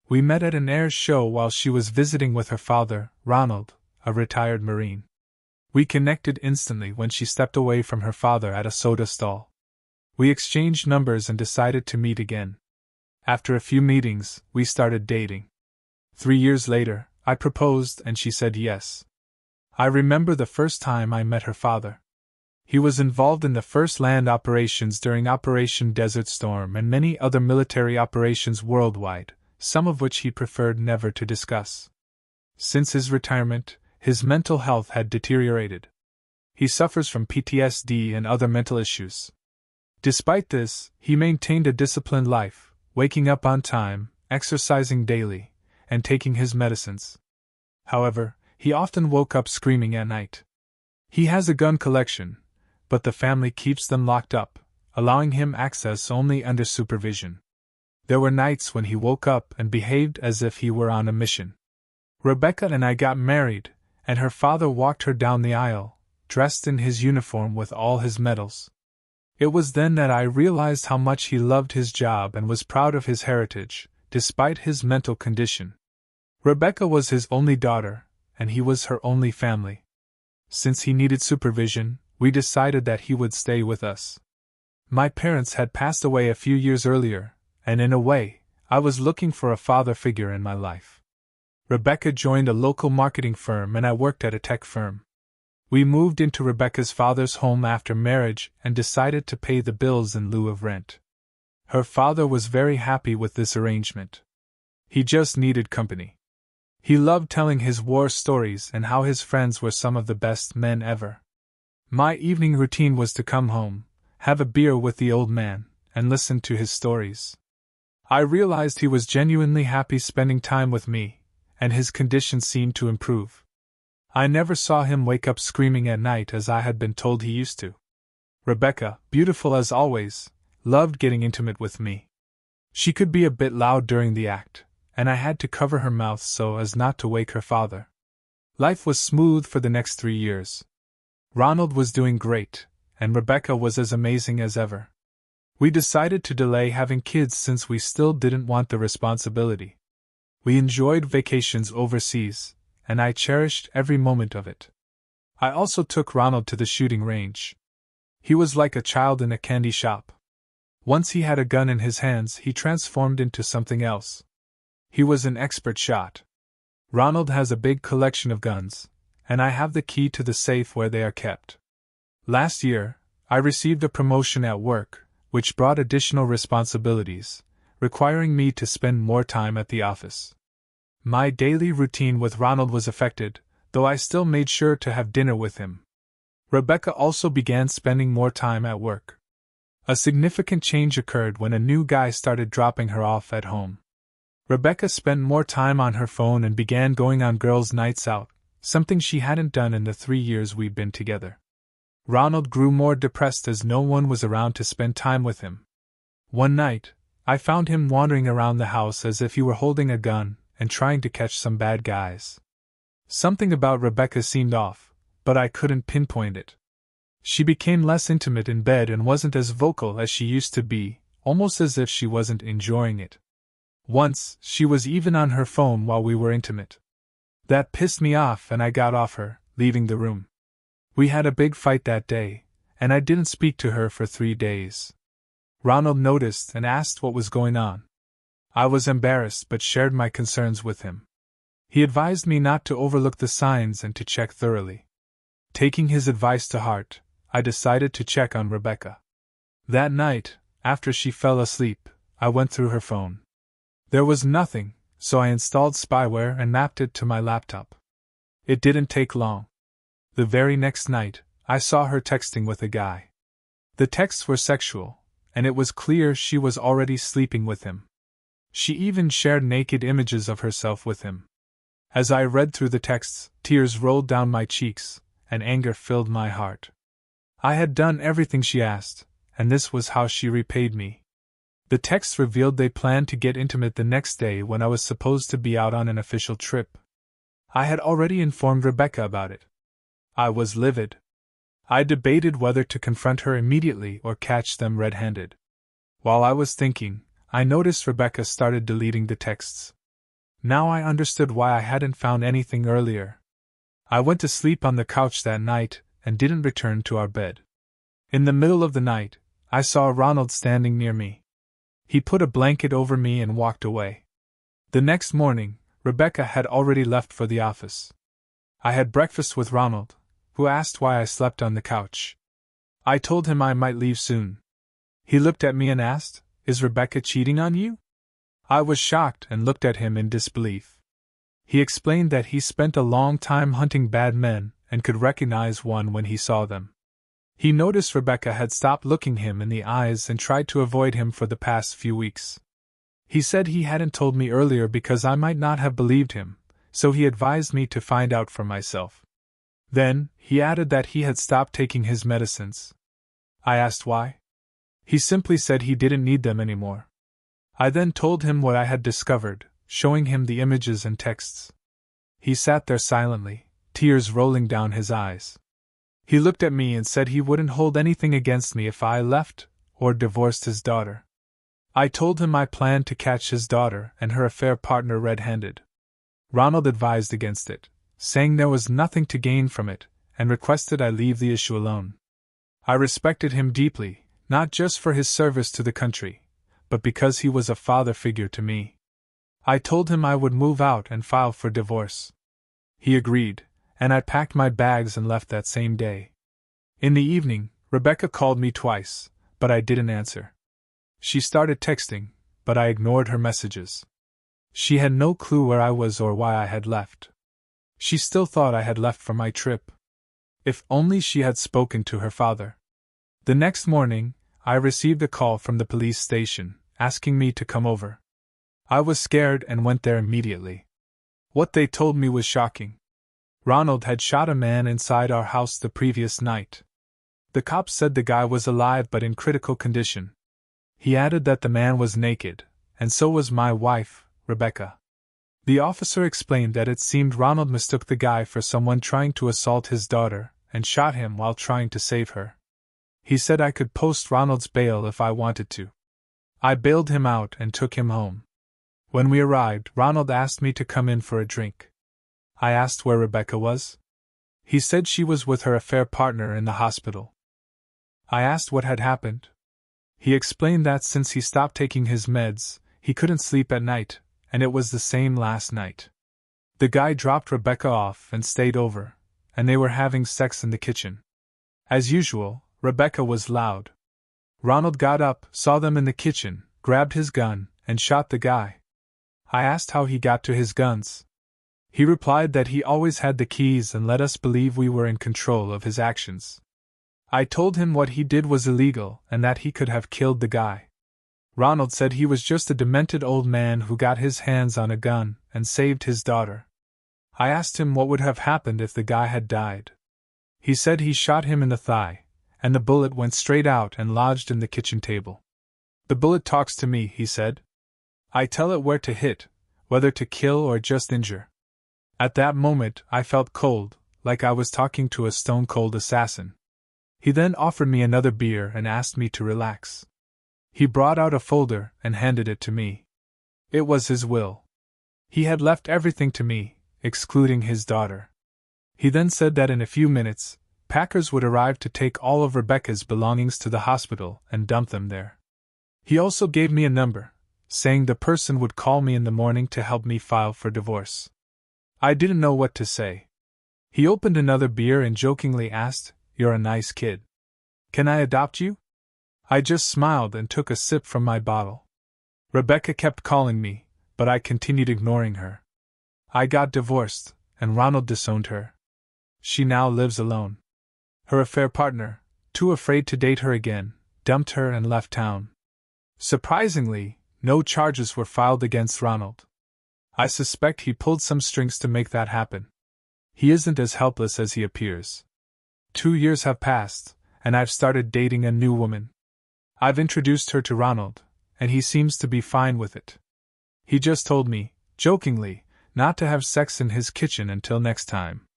We met at an air show while she was visiting with her father, Ronald, a retired Marine. We connected instantly when she stepped away from her father at a soda stall. We exchanged numbers and decided to meet again. After a few meetings, we started dating. 3 years later, I proposed and she said yes. I remember the first time I met her father. He was involved in the first land operations during Operation Desert Storm and many other military operations worldwide, some of which he preferred never to discuss. Since his retirement, his mental health had deteriorated. He suffers from PTSD and other mental issues. Despite this, he maintained a disciplined life, waking up on time, exercising daily, and taking his medicines. However, he often woke up screaming at night. He has a gun collection, but the family keeps them locked up, allowing him access only under supervision. There were nights when he woke up and behaved as if he were on a mission. Rebecca and I got married, and her father walked her down the aisle, dressed in his uniform with all his medals. It was then that I realized how much he loved his job and was proud of his heritage, despite his mental condition. Rebecca was his only daughter, and he was her only family. Since he needed supervision, we decided that he would stay with us. My parents had passed away a few years earlier, and in a way, I was looking for a father figure in my life. Rebecca joined a local marketing firm and I worked at a tech firm. We moved into Rebecca's father's home after marriage and decided to pay the bills in lieu of rent. Her father was very happy with this arrangement. He just needed company. He loved telling his war stories and how his friends were some of the best men ever. My evening routine was to come home, have a beer with the old man, and listen to his stories. I realized he was genuinely happy spending time with me, and his condition seemed to improve. I never saw him wake up screaming at night as I had been told he used to. Rebecca, beautiful as always, loved getting intimate with me. She could be a bit loud during the act, and I had to cover her mouth so as not to wake her father. Life was smooth for the next 3 years. Ronald was doing great, and Rebecca was as amazing as ever. We decided to delay having kids since we still didn't want the responsibility. We enjoyed vacations overseas, and I cherished every moment of it. I also took Ronald to the shooting range. He was like a child in a candy shop. Once he had a gun in his hands, he transformed into something else. He was an expert shot. Ronald has a big collection of guns, and I have the key to the safe where they are kept. Last year, I received a promotion at work, which brought additional responsibilities, requiring me to spend more time at the office. My daily routine with Ronald was affected, though I still made sure to have dinner with him. Rebecca also began spending more time at work. A significant change occurred when a new guy started dropping her off at home. Rebecca spent more time on her phone and began going on girls' nights out, something she hadn't done in the 3 years we'd been together. Ronald grew more depressed as no one was around to spend time with him. One night, I found him wandering around the house as if he were holding a gun and trying to catch some bad guys. Something about Rebecca seemed off, but I couldn't pinpoint it. She became less intimate in bed and wasn't as vocal as she used to be, almost as if she wasn't enjoying it. Once, she was even on her phone while we were intimate. That pissed me off and I got off her, leaving the room. We had a big fight that day, and I didn't speak to her for 3 days. Ronald noticed and asked what was going on. I was embarrassed but shared my concerns with him. He advised me not to overlook the signs and to check thoroughly. Taking his advice to heart, I decided to check on Rebecca. That night, after she fell asleep, I went through her phone. There was nothing, so I installed spyware and mapped it to my laptop. It didn't take long. The very next night, I saw her texting with a guy. The texts were sexual, and it was clear she was already sleeping with him. She even shared naked images of herself with him. As I read through the texts, tears rolled down my cheeks, and anger filled my heart. I had done everything she asked, and this was how she repaid me. The texts revealed they planned to get intimate the next day when I was supposed to be out on an official trip. I had already informed Rebecca about it. I was livid. I debated whether to confront her immediately or catch them red-handed. While I was thinking, I noticed Rebecca started deleting the texts. Now I understood why I hadn't found anything earlier. I went to sleep on the couch that night and didn't return to our bed. In the middle of the night, I saw Ronald standing near me. He put a blanket over me and walked away. The next morning, Rebecca had already left for the office. I had breakfast with Ronald, who asked why I slept on the couch. I told him I might leave soon. He looked at me and asked, "Is Rebecca cheating on you?" I was shocked and looked at him in disbelief. He explained that he spent a long time hunting bad men and could recognize one when he saw them. He noticed Rebecca had stopped looking him in the eyes and tried to avoid him for the past few weeks. He said he hadn't told me earlier because I might not have believed him, so he advised me to find out for myself. Then, he added that he had stopped taking his medicines. I asked why. He simply said he didn't need them anymore. I then told him what I had discovered, showing him the images and texts. He sat there silently, tears rolling down his eyes. He looked at me and said he wouldn't hold anything against me if I left or divorced his daughter. I told him I planned to catch his daughter and her affair partner red-handed. Ronald advised against it, saying there was nothing to gain from it, and requested I leave the issue alone. I respected him deeply, not just for his service to the country, but because he was a father figure to me. I told him I would move out and file for divorce. He agreed, and I packed my bags and left that same day. In the evening, Rebecca called me twice, but I didn't answer. She started texting, but I ignored her messages. She had no clue where I was or why I had left. She still thought I had left for my trip. If only she had spoken to her father. The next morning, I received a call from the police station, asking me to come over. I was scared and went there immediately. What they told me was shocking. Ronald had shot a man inside our house the previous night. The cops said the guy was alive but in critical condition. He added that the man was naked, and so was my wife, Rebecca. The officer explained that it seemed Ronald mistook the guy for someone trying to assault his daughter, and shot him while trying to save her. He said I could post Ronald's bail if I wanted to. I bailed him out and took him home. When we arrived, Ronald asked me to come in for a drink. I asked where Rebecca was. He said she was with her affair partner in the hospital. I asked what had happened. He explained that since he stopped taking his meds, he couldn't sleep at night, and it was the same last night. The guy dropped Rebecca off and stayed over, and they were having sex in the kitchen. As usual, Rebecca was loud. Ronald got up, saw them in the kitchen, grabbed his gun, and shot the guy. I asked how he got to his guns. He replied that he always had the keys and let us believe we were in control of his actions. I told him what he did was illegal and that he could have killed the guy. Ronald said he was just a demented old man who got his hands on a gun and saved his daughter. I asked him what would have happened if the guy had died. He said he shot him in the thigh, and the bullet went straight out and lodged in the kitchen table. The bullet talks to me, he said. I tell it where to hit, whether to kill or just injure. At that moment, I felt cold, like I was talking to a stone-cold assassin. He then offered me another beer and asked me to relax. He brought out a folder and handed it to me. It was his will. He had left everything to me, excluding his daughter. He then said that in a few minutes, packers would arrive to take all of Rebecca's belongings to the hospital and dump them there. He also gave me a number, saying the person would call me in the morning to help me file for divorce. I didn't know what to say. He opened another beer and jokingly asked, "You're a nice kid. Can I adopt you?" I just smiled and took a sip from my bottle. Rebecca kept calling me, but I continued ignoring her. I got divorced, and Ronald disowned her. She now lives alone. Her affair partner, too afraid to date her again, dumped her and left town. Surprisingly, no charges were filed against Ronald. I suspect he pulled some strings to make that happen. He isn't as helpless as he appears. 2 years have passed, and I've started dating a new woman. I've introduced her to Ronald, and he seems to be fine with it. He just told me, jokingly, not to have sex in his kitchen until next time.